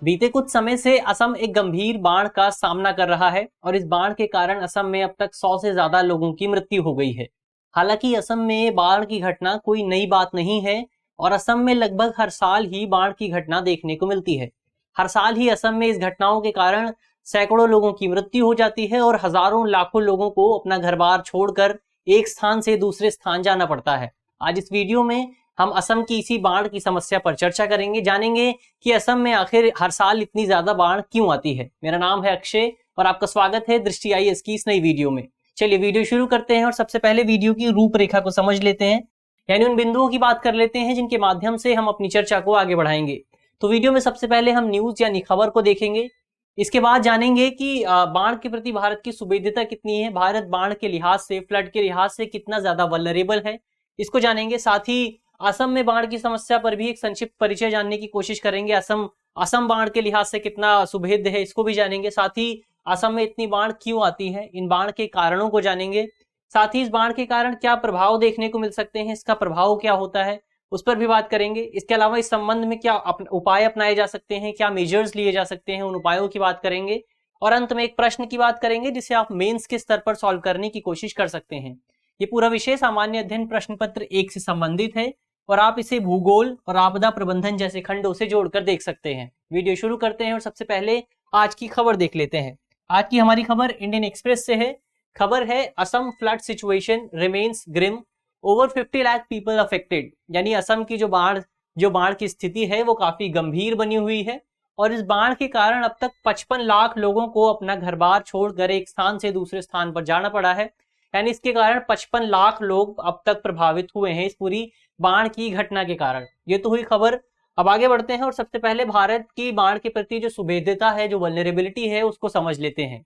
बीते कुछ समय से असम एक गंभीर बाढ़ का सामना कर रहा है और इस बाढ़ के कारण असम में अब तक 100 से ज्यादा लोगों की मृत्यु हो गई है। हालांकि असम में बाढ़ की घटना कोई नई बात नहीं है और असम में लगभग हर साल ही बाढ़ की घटना देखने को मिलती है। हर साल ही असम में इस घटनाओं के कारण सैकड़ों लोगों की मृत्यु हो जाती है और हजारों लाखों लोगों को अपना घर बार छोड़कर एक स्थान से दूसरे स्थान जाना पड़ता है। आज इस वीडियो में हम असम की इसी बाढ़ की समस्या पर चर्चा करेंगे, जानेंगे कि असम में आखिर हर साल इतनी ज्यादा बाढ़ क्यों आती है। मेरा नाम है अक्षय और आपका स्वागत है दृष्टि IAS की इस नई वीडियो में। चलिए वीडियो शुरू करते हैं और सबसे पहले वीडियो की रूपरेखा को समझ लेते हैं, यानी उन बिंदुओं की बात कर लेते हैं जिनके माध्यम से हम अपनी चर्चा को आगे बढ़ाएंगे। तो वीडियो में सबसे पहले हम न्यूज यानी खबर को देखेंगे। इसके बाद जानेंगे कि बाढ़ के प्रति भारत की सुवेद्यता कितनी है, भारत बाढ़ के लिहाज से, फ्लड के लिहाज से कितना ज्यादा वल्नरेबल है, इसको जानेंगे। साथ ही असम में बाढ़ की समस्या पर भी एक संक्षिप्त परिचय जानने की कोशिश करेंगे। असम बाढ़ के लिहाज से कितना सुभेद्य है, इसको भी जानेंगे। साथ ही असम में इतनी बाढ़ क्यों आती है, इन बाढ़ के कारणों को जानेंगे। साथ ही इस बाढ़ के कारण क्या प्रभाव देखने को मिल सकते हैं, इसका प्रभाव क्या होता है, उस पर भी बात करेंगे। इसके अलावा इस संबंध में क्या उपाय अपनाए जा सकते हैं, क्या मेजर्स लिए जा सकते हैं, उन उपायों की बात करेंगे। और अंत में एक प्रश्न की बात करेंगे जिसे आप मेंस के स्तर पर सॉल्व करने की कोशिश कर सकते हैं। ये पूरा विषय सामान्य अध्ययन प्रश्न पत्र 1 से संबंधित है और आप इसे भूगोल और आपदा प्रबंधन जैसे खंडों से जोड़कर देख सकते हैं। वीडियो शुरू करते हैं और सबसे पहले आज की खबर देख लेते हैं। आज की हमारी खबर इंडियन एक्सप्रेस से है। खबर है Assam flood situation remains grim, over 50 lakh people affected, यानी असम की जो बाढ़ की स्थिति है वो काफी गंभीर बनी हुई है और इस बाढ़ के कारण अब तक 55 लाख लोगों को अपना घर बार छोड़कर एक स्थान से दूसरे स्थान पर जाना पड़ा है। यानी इसके कारण 55 लाख लोग अब तक प्रभावित हुए हैं इस पूरी बाढ़ की घटना के कारण। ये तो हुई खबर। अब आगे बढ़ते हैं और सबसे पहले भारत की बाढ़ के प्रति जो सुवेद्यता है, जो वल्नरेबिलिटी है, उसको समझ लेते हैं।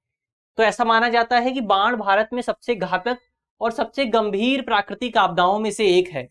तो ऐसा माना जाता है कि बाढ़ भारत में सबसे घातक और सबसे गंभीर प्राकृतिक आपदाओं में से एक है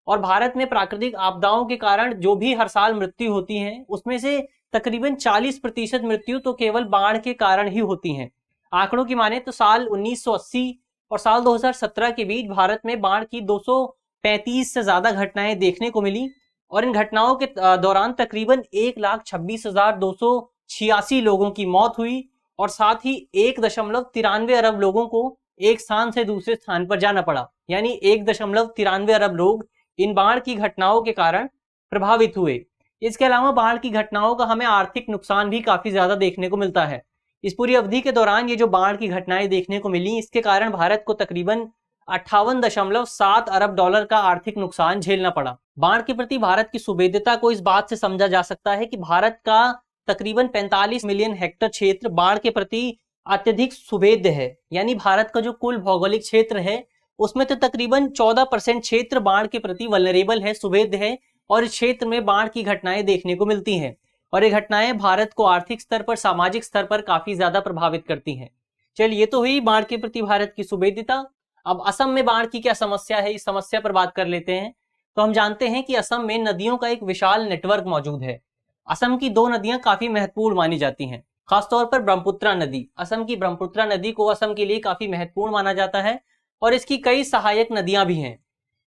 और भारत में प्राकृतिक आपदाओं के कारण जो भी हर साल मृत्यु होती है उसमें से तकरीबन 40% मृत्यु तो केवल बाढ़ के कारण ही होती हैं। आंकड़ों की माने तो साल 1980 और साल 2017 के बीच भारत में बाढ़ की 235 से ज्यादा घटनाएं देखने को मिली और इन घटनाओं के दौरान तकरीबन 1,26,286 लोगों की मौत हुई और साथ ही 1.93 अरब लोगों को एक स्थान से दूसरे स्थान पर जाना पड़ा। यानी 1.93 अरब लोग इन बाढ़ की घटनाओं के कारण प्रभावित हुए। इसके अलावा बाढ़ की घटनाओं का हमें आर्थिक नुकसान भी काफी ज्यादा देखने को मिलता है। इस पूरी अवधि के दौरान ये जो बाढ़ की घटनाएं देखने को मिली, इसके कारण भारत को तकरीबन 58.7 अरब डॉलर का आर्थिक नुकसान झेलना पड़ा। बाढ़ के प्रति भारत की सुवेद्यता को इस बात से समझा जा सकता है कि भारत का तकरीबन 45 मिलियन हेक्टेयर क्षेत्र बाढ़ के प्रति अत्यधिक सुवेद्य है। यानी भारत का जो कुल भौगोलिक क्षेत्र है उसमें तो तकरीबन 14% क्षेत्र बाढ़ के प्रति वल्नरेबल है, सुवेद्य है और इस क्षेत्र में बाढ़ की घटनाएं देखने को मिलती हैं और ये घटनाएं भारत को आर्थिक स्तर पर, सामाजिक स्तर पर काफी ज्यादा प्रभावित करती हैं। चलिए, ये तो हुई बाढ़ के प्रति भारत की सुवेद्यता। अब असम में बाढ़ की क्या समस्या है, इस समस्या पर बात कर लेते हैं। तो हम जानते हैं कि असम में नदियों का एक विशाल नेटवर्क मौजूद है। असम की 2 नदियां काफी महत्वपूर्ण मानी जाती हैं, खासतौर पर ब्रह्मपुत्रा नदी। असम की ब्रह्मपुत्रा नदी को असम के लिए काफी महत्वपूर्ण माना जाता है और इसकी कई सहायक नदियां भी हैं।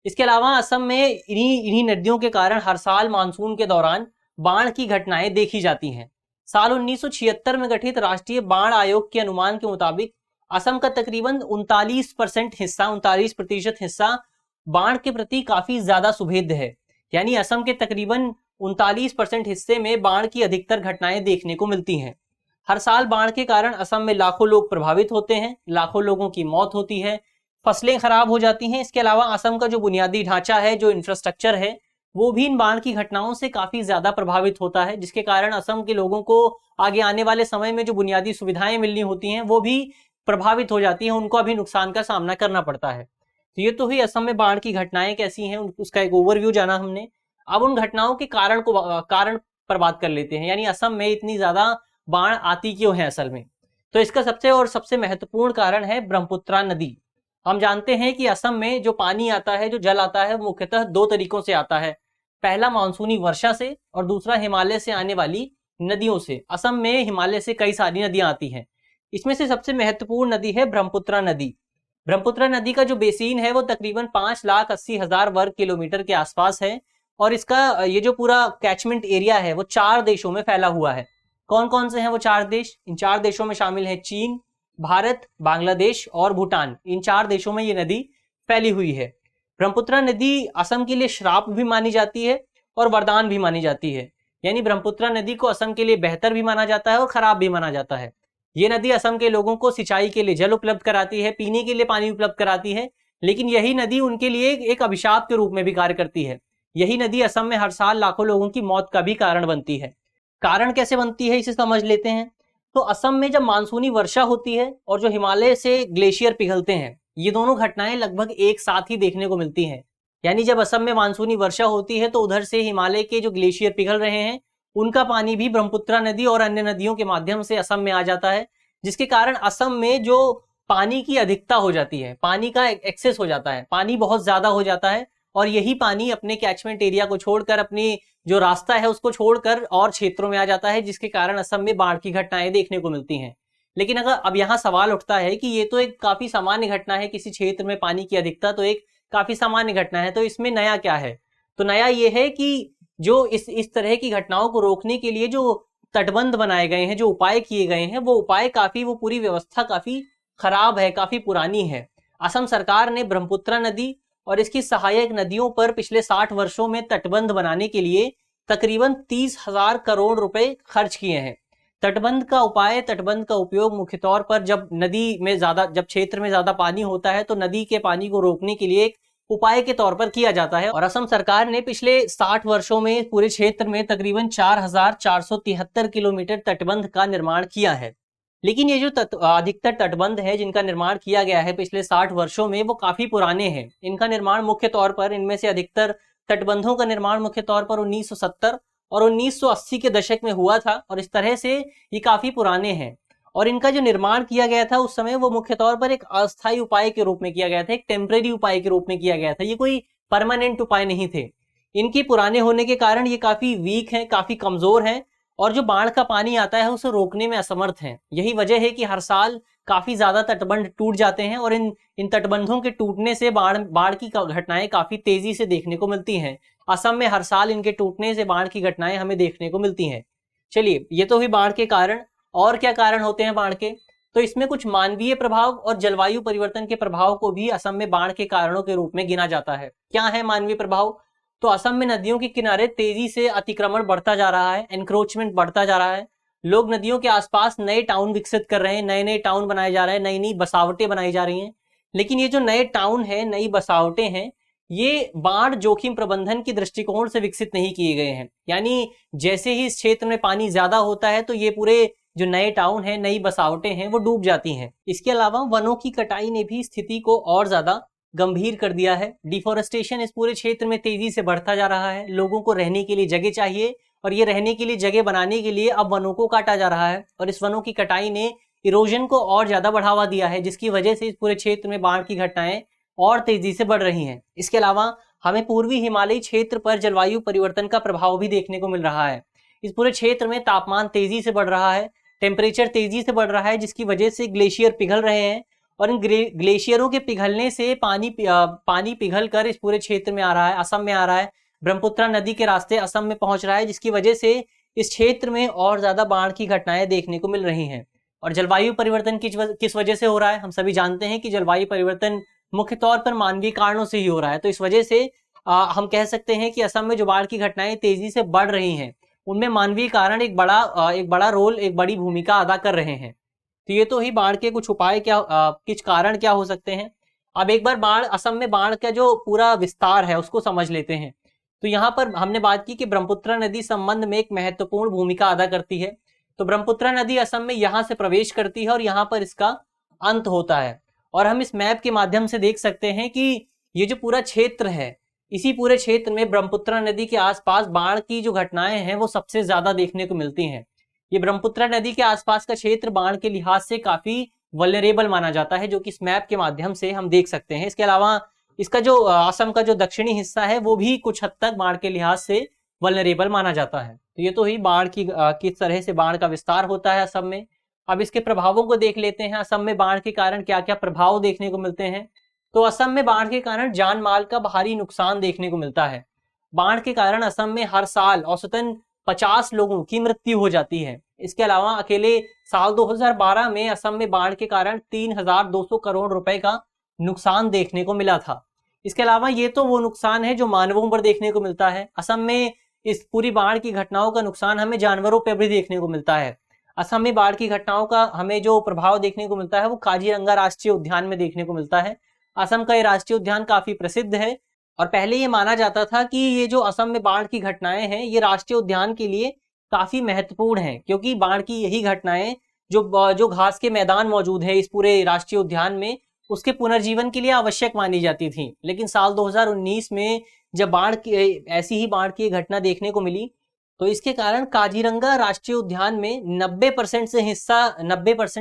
इसके अलावा असम में इन्हीं नदियों के कारण हर साल मानसून के दौरान बाढ़ की घटनाएं देखी जाती हैं। साल 1976 में गठित राष्ट्रीय बाढ़ आयोग के अनुमान के मुताबिक असम का तकरीबन 39% हिस्सा बाढ़ के प्रति काफी ज्यादा सुवेद्य है। यानी असम के तकरीबन 39% हिस्से में बाढ़ की अधिकतर घटनाएं देखने को मिलती हैं। हर साल बाढ़ के कारण असम में लाखों लोग प्रभावित होते हैं, लाखों लोगों की मौत होती है, फसलें खराब हो जाती हैं। इसके अलावा असम का जो बुनियादी ढांचा है, जो इंफ्रास्ट्रक्चर है, वो भी इन बाढ़ की घटनाओं से काफी ज्यादा प्रभावित होता है, जिसके कारण असम के लोगों को आगे आने वाले समय में जो बुनियादी सुविधाएं मिलनी होती हैं वो भी प्रभावित हो जाती हैं, उनको अभी नुकसान का सामना करना पड़ता है। तो ये तो हुई असम में बाढ़ की घटनाएं कैसी हैं, उसका एक ओवरव्यू जाना हमने। अब उन घटनाओं के कारण पर बात कर लेते हैं, यानी असम में इतनी ज्यादा बाढ़ आती क्यों है असल में। तो इसका सबसे महत्वपूर्ण कारण है ब्रह्मपुत्रा नदी। हम जानते हैं कि असम में जो पानी आता है, जो जल आता है, वो मुख्यतः 2 तरीकों से आता है। पहला मानसूनी वर्षा से और दूसरा हिमालय से आने वाली नदियों से। असम में हिमालय से कई सारी नदियां आती हैं, इसमें से सबसे महत्वपूर्ण नदी है ब्रह्मपुत्रा नदी। ब्रह्मपुत्रा नदी का जो बेसिन है वो तकरीबन 5,80,000 वर्ग किलोमीटर के आसपास है और इसका ये जो पूरा कैचमेंट एरिया है वो 4 देशों में फैला हुआ है। कौन कौन से हैं वो 4 देश? इन 4 देशों में शामिल है चीन, भारत, बांग्लादेश और भूटान। इन 4 देशों में ये नदी फैली हुई है। ब्रह्मपुत्र नदी असम के लिए श्राप भी मानी जाती है और वरदान भी मानी जाती है। यानी ब्रह्मपुत्र नदी को असम के लिए बेहतर भी माना जाता है और खराब भी माना जाता है। ये नदी असम के लोगों को सिंचाई के लिए जल उपलब्ध कराती है, पीने के लिए पानी उपलब्ध कराती है, लेकिन यही नदी उनके लिए एक अभिशाप के रूप में भी कार्य करती है। यही नदी असम में हर साल लाखों लोगों की मौत का भी कारण बनती है। कारण कैसे बनती है इसे समझ लेते हैं। तो असम में जब मानसूनी वर्षा होती है और जो हिमालय से ग्लेशियर पिघलते हैं, ये दोनों घटनाएं लगभग एक साथ ही देखने को मिलती हैं। यानी जब असम में मानसूनी वर्षा होती है तो उधर से हिमालय के जो ग्लेशियर पिघल रहे हैं उनका पानी भी ब्रह्मपुत्र नदी और अन्य नदियों के माध्यम से असम में आ जाता है, जिसके कारण असम में जो पानी की अधिकता हो जाती है, पानी का एक्सेस हो जाता है, पानी बहुत ज्यादा हो जाता है और यही पानी अपने कैचमेंट एरिया को छोड़कर, अपनी जो रास्ता है उसको छोड़कर और क्षेत्रों में आ जाता है, जिसके कारण असम में बाढ़ की घटनाएं देखने को मिलती हैं। लेकिन अगर अब यहाँ सवाल उठता है कि ये तो एक काफी सामान्य घटना है, किसी क्षेत्र में पानी की अधिकता तो एक काफी सामान्य घटना है, तो इसमें नया क्या है? तो नया ये है कि जो इस तरह की घटनाओं को रोकने के लिए जो तटबंध बनाए गए हैं, जो उपाय किए गए हैं, वो उपाय वो पूरी व्यवस्था काफी खराब है, काफी पुरानी है। असम सरकार ने ब्रह्मपुत्र नदी और इसकी सहायक नदियों पर पिछले 60 वर्षों में तटबंध बनाने के लिए तकरीबन 30,000 करोड़ रुपए खर्च किए हैं। तटबंध का उपयोग मुख्य तौर पर जब क्षेत्र में ज्यादा पानी होता है तो नदी के पानी को रोकने के लिए एक उपाय के तौर पर किया जाता है। और असम सरकार ने पिछले 60 वर्षों में पूरे क्षेत्र में तकरीबन 4,473 किलोमीटर तटबंध का निर्माण किया है। लेकिन ये जो अधिकतर तटबंध है जिनका निर्माण किया गया है पिछले 60 वर्षों में, वो काफी पुराने हैं। इनका निर्माण मुख्य तौर पर, इनमें से अधिकतर तटबंधों का निर्माण मुख्य तौर पर 1970 और 1980 के दशक में हुआ था और इस तरह से ये काफी पुराने हैं। और इनका जो निर्माण किया गया था उस समय वो मुख्य तौर पर एक अस्थायी उपाय के रूप में किया गया था, एक टेम्परेरी उपाय के रूप में किया गया था। ये कोई परमानेंट उपाय नहीं थे। इनके पुराने होने के कारण ये काफी वीक हैं, काफी कमजोर हैं और जो बाढ़ का पानी आता है उसे रोकने में असमर्थ हैं। यही वजह है कि हर साल काफी ज्यादा तटबंध टूट जाते हैं और इन तटबंधों के टूटने से बाढ़ की घटनाएं काफी तेजी से देखने को मिलती हैं। असम में हर साल इनके टूटने से बाढ़ की घटनाएं हमें देखने को मिलती हैं। चलिए, ये तो हुई बाढ़ के कारण। और क्या कारण होते हैं बाढ़ के? तो इसमें कुछ मानवीय प्रभाव और जलवायु परिवर्तन के प्रभाव को भी असम में बाढ़ के कारणों के रूप में गिना जाता है। क्या है मानवीय प्रभाव? तो असम में नदियों के किनारे तेजी से अतिक्रमण बढ़ता जा रहा है, एनक्रोचमेंट बढ़ता जा रहा है। लोग नदियों के आसपास नए टाउन विकसित कर रहे हैं, नए नए टाउन बनाए जा रहे हैं, नई नई बसावटें बनाई जा रही हैं। लेकिन ये जो नए टाउन है, नई बसावटें हैं, ये बाढ़ जोखिम प्रबंधन के दृष्टिकोण से विकसित नहीं किए गए हैं। यानी जैसे ही इस क्षेत्र में पानी ज्यादा होता है तो ये पूरे जो नए टाउन है, नई बसावटें हैं, वो डूब जाती हैं। इसके अलावा वनों की कटाई ने भी स्थिति को और ज्यादा गंभीर कर दिया है। डिफोरेस्टेशन इस पूरे क्षेत्र में तेजी से बढ़ता जा रहा है। लोगों को रहने के लिए जगह चाहिए और ये रहने के लिए जगह बनाने के लिए अब वनों को काटा जा रहा है और इस वनों की कटाई ने इरोजन को और ज्यादा बढ़ावा दिया है, जिसकी वजह से इस पूरे क्षेत्र में बाढ़ की घटनाएं और तेजी से बढ़ रही हैं। इसके अलावा हमें पूर्वी हिमालयी क्षेत्र पर जलवायु परिवर्तन का प्रभाव भी देखने को मिल रहा है। इस पूरे क्षेत्र में तापमान तेजी से बढ़ रहा है, टेम्परेचर तेजी से बढ़ रहा है, जिसकी वजह से ग्लेशियर पिघल रहे हैं और इन ग्लेशियरों के पिघलने से पानी पिघल कर इस पूरे क्षेत्र में आ रहा है, असम में आ रहा है, ब्रह्मपुत्र नदी के रास्ते असम में पहुंच रहा है, जिसकी वजह से इस क्षेत्र में और ज्यादा बाढ़ की घटनाएं देखने को मिल रही हैं। और जलवायु परिवर्तन किस वजह से हो रहा है? हम सभी जानते हैं कि जलवायु परिवर्तन मुख्य तौर पर मानवीय कारणों से ही हो रहा है। तो इस वजह से हम कह सकते हैं कि असम में जो बाढ़ की घटनाएं तेजी से बढ़ रही हैं उनमें मानवीय कारण एक बड़ा रोल, एक बड़ी भूमिका अदा कर रहे हैं। तो ये तो ही बाढ़ के कुछ उपाय कुछ कारण क्या हो सकते हैं। अब एक बार असम में बाढ़ का जो पूरा विस्तार है उसको समझ लेते हैं। तो यहाँ पर हमने बात की कि ब्रह्मपुत्र नदी संबंध में एक महत्वपूर्ण भूमिका अदा करती है। तो ब्रह्मपुत्र नदी असम में यहाँ से प्रवेश करती है और यहाँ पर इसका अंत होता है। और हम इस मैप के माध्यम से देख सकते हैं कि ये जो पूरा क्षेत्र है, इसी पूरे क्षेत्र में ब्रह्मपुत्र नदी के आसपास बाढ़ की जो घटनाएं हैं वो सबसे ज्यादा देखने को मिलती हैं। ये ब्रह्मपुत्र नदी के आसपास का क्षेत्र बाढ़ के लिहाज से काफी वल्नरेबल माना जाता है, जो कि इस मैप के माध्यम से हम देख सकते हैं। इसके अलावा इसका जो असम का जो दक्षिणी हिस्सा है वो भी कुछ हद तक बाढ़ के लिहाज से वल्नरेबल माना जाता है। तो ये तो ही बाढ़ की किस तरह से बाढ़ का विस्तार होता है असम में। अब इसके प्रभावों को देख लेते हैं। असम में बाढ़ के कारण क्या क्या प्रभाव देखने को मिलते हैं। तो असम में बाढ़ के कारण जान माल का भारी नुकसान देखने को मिलता है। बाढ़ के कारण असम में हर साल औसतन 50 लोगों की मृत्यु हो जाती है। इसके अलावा अकेले साल 2012 में असम में बाढ़ के कारण 3,200 करोड़ रुपए का नुकसान देखने को मिला था। इसके अलावा ये तो वो नुकसान है जो मानवों पर देखने को मिलता है। असम में इस पूरी बाढ़ की घटनाओं का नुकसान हमें जानवरों पर भी देखने को मिलता है। असम में बाढ़ की घटनाओं का हमें जो प्रभाव देखने को मिलता है वो काजीरंगा राष्ट्रीय उद्यान में देखने को मिलता है। असम का ये राष्ट्रीय उद्यान काफी प्रसिद्ध है और पहले ये माना जाता था कि ये जो असम में बाढ़ की घटनाएं हैं ये राष्ट्रीय उद्यान के लिए काफी महत्वपूर्ण है, क्योंकि बाढ़ की यही घटनाएं जो घास के मैदान मौजूद है इस पूरे राष्ट्रीय उद्यान में उसके पुनर्जीवन के लिए आवश्यक मानी जाती थी। लेकिन साल 2019 में जब ऐसी ही बाढ़ की घटना देखने को मिली तो इसके कारण काजीरंगा राष्ट्रीय उद्यान में 90%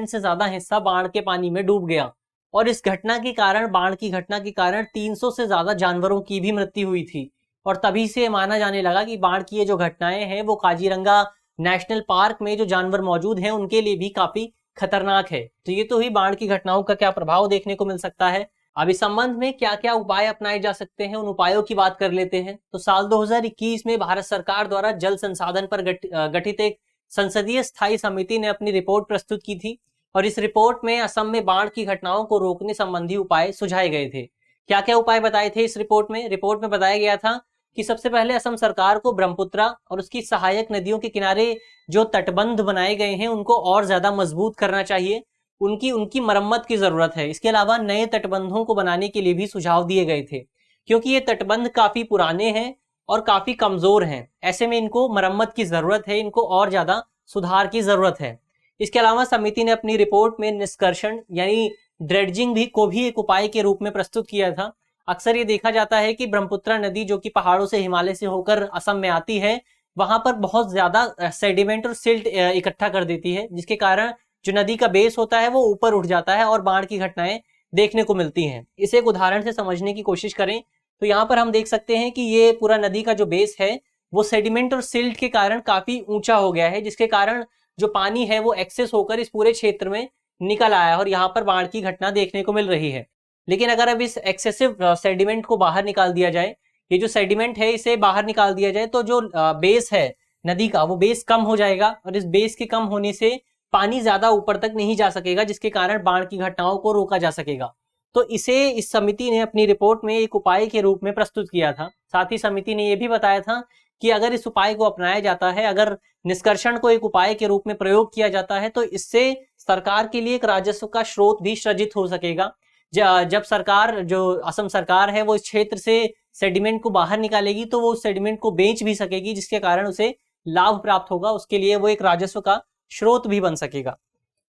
से ज्यादा हिस्सा बाढ़ के पानी में डूब गया और इस घटना के कारण बाढ़ की घटना के कारण 300 से ज्यादा जानवरों की भी मृत्यु हुई थी। और तभी से माना जाने लगा कि बाढ़ की ये जो घटनाएं हैं वो काजीरंगा नेशनल पार्क में जो जानवर मौजूद हैं उनके लिए भी काफी खतरनाक है। तो ये तो ही बाढ़ की घटनाओं का क्या प्रभाव देखने को मिल सकता है। अब इस संबंध में क्या क्या उपाय अपनाए जा सकते हैं उन उपायों की बात कर लेते हैं। तो साल 2021 में भारत सरकार द्वारा जल संसाधन पर गठित एक संसदीय स्थायी समिति ने अपनी रिपोर्ट प्रस्तुत की थी और इस रिपोर्ट में असम में बाढ़ की घटनाओं को रोकने संबंधी उपाय सुझाए गए थे। क्या क्या उपाय बताए थे इस रिपोर्ट में बताया गया था कि सबसे पहले असम सरकार को ब्रह्मपुत्रा और उसकी सहायक नदियों के किनारे जो तटबंध बनाए गए हैं उनको और ज्यादा मजबूत करना चाहिए, उनकी मरम्मत की जरूरत है। इसके अलावा नए तटबंधों को बनाने के लिए भी सुझाव दिए गए थे, क्योंकि ये तटबंध काफी पुराने हैं और काफी कमजोर हैं। ऐसे में इनको मरम्मत की जरूरत है, इनको और ज्यादा सुधार की जरूरत है। इसके अलावा समिति ने अपनी रिपोर्ट में निष्कर्षण यानी ड्रेडजिंग को भी एक उपाय के रूप में प्रस्तुत किया था। अक्सर ये देखा जाता है कि ब्रह्मपुत्रा नदी जो कि पहाड़ों से हिमालय से होकर असम में आती है वहां पर बहुत ज्यादा सेडिमेंट और सिल्ट इकट्ठा कर देती है, जिसके कारण जो नदी का बेस होता है वो ऊपर उठ जाता है और बाढ़ की घटनाएं देखने को मिलती हैं। इसे एक उदाहरण से समझने की कोशिश करें तो यहाँ पर हम देख सकते हैं कि ये पूरा नदी का जो बेस है वो सेडिमेंट और सिल्ट के कारण काफी ऊंचा हो गया है, जिसके कारण जो पानी है वो एक्सेस होकर इस पूरे क्षेत्र में निकल आया है और यहाँ पर बाढ़ की घटना देखने को मिल रही है। लेकिन अगर अब इस एक्सेसिव सेडिमेंट को बाहर निकाल दिया जाए, ये जो सेडिमेंट है इसे बाहर निकाल दिया जाए तो जो बेस है नदी का वो बेस कम हो जाएगा और इस बेस के कम होने से पानी ज्यादा ऊपर तक नहीं जा सकेगा, जिसके कारण बाढ़ की घटनाओं को रोका जा सकेगा। तो इसे इस समिति ने अपनी रिपोर्ट में एक उपाय के रूप में प्रस्तुत किया था। साथ ही समिति ने यह भी बताया था कि अगर इस उपाय को अपनाया जाता है, अगर निष्कर्षण को एक उपाय के रूप में प्रयोग किया जाता है तो इससे सरकार के लिए एक राजस्व का स्रोत भी सृजित हो सकेगा। जब सरकार जो असम सरकार है वो इस क्षेत्र से सेडिमेंट को बाहर निकालेगी तो वो उस सेडिमेंट को बेच भी सकेगी, जिसके कारण उसे लाभ प्राप्त होगा, उसके लिए वो एक राजस्व का स्रोत भी बन सकेगा।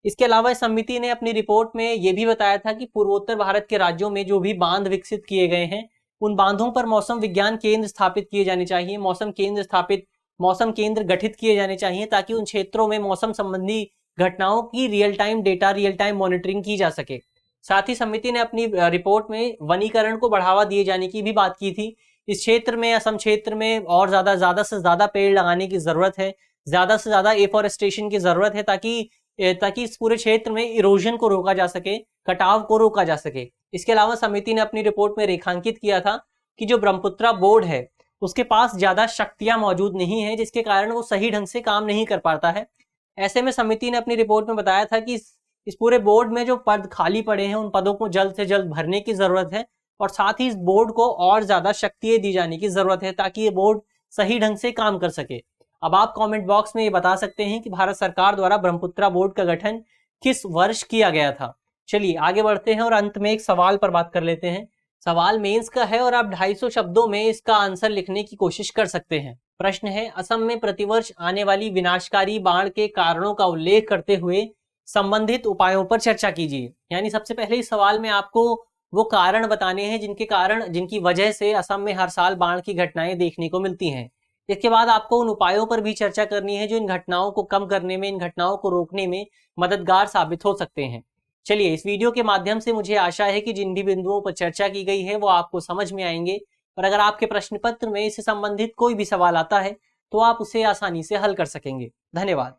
इसके अलावा इस समिति ने अपनी रिपोर्ट में यह भी बताया था कि पूर्वोत्तर भारत के राज्यों में जो भी बांध विकसित किए गए हैं उन बांधों पर मौसम विज्ञान केंद्र स्थापित किए जाने चाहिए, मौसम केंद्र गठित किए जाने चाहिए ताकि उन क्षेत्रों में मौसम संबंधी घटनाओं की रियल टाइम मॉनिटरिंग की जा सके। साथ ही समिति ने अपनी रिपोर्ट में वनीकरण को बढ़ावा दिए जाने की भी बात की थी। इस क्षेत्र में असम क्षेत्र में और ज्यादा से ज्यादा पेड़ लगाने की जरूरत है, ज्यादा से ज्यादा एफॉरेस्टेशन की जरूरत है ताकि इस पूरे क्षेत्र में इरोजन को रोका जा सके, कटाव को रोका जा सके। इसके अलावा समिति ने अपनी रिपोर्ट में रेखांकित किया था कि जो ब्रह्मपुत्रा बोर्ड है उसके पास ज्यादा शक्तियां मौजूद नहीं है, जिसके कारण वो सही ढंग से काम नहीं कर पाता है। ऐसे में समिति ने अपनी रिपोर्ट में बताया था कि इस पूरे बोर्ड में जो पद खाली पड़े हैं उन पदों को जल्द से जल्द भरने की जरूरत है और साथ ही इस बोर्ड को और ज्यादा शक्तियां दी जाने की जरूरत है ताकि ये बोर्ड सही ढंग से काम कर सके। अब आप कमेंट बॉक्स में ये बता सकते हैं कि भारत सरकार द्वारा ब्रह्मपुत्रा बोर्ड का गठन किस वर्ष किया गया था। चलिए आगे बढ़ते हैं और अंत में एक सवाल पर बात कर लेते हैं। सवाल मेंस का है और आप 250 शब्दों में इसका आंसर लिखने की कोशिश कर सकते हैं। प्रश्न है, असम में प्रतिवर्ष आने वाली विनाशकारी बाढ़ के कारणों का उल्लेख करते हुए संबंधित उपायों पर चर्चा कीजिए। यानी सबसे पहले इस सवाल में आपको वो कारण बताने हैं जिनकी वजह से असम में हर साल बाढ़ की घटनाएं देखने को मिलती हैं। इसके बाद आपको उन उपायों पर भी चर्चा करनी है जो इन घटनाओं को कम करने में, इन घटनाओं को रोकने में मददगार साबित हो सकते हैं। चलिए, इस वीडियो के माध्यम से मुझे आशा है कि जिन भी बिंदुओं पर चर्चा की गई है वो आपको समझ में आएंगे और अगर आपके प्रश्न पत्र में इससे संबंधित कोई भी सवाल आता है तो आप उसे आसानी से हल कर सकेंगे। धन्यवाद।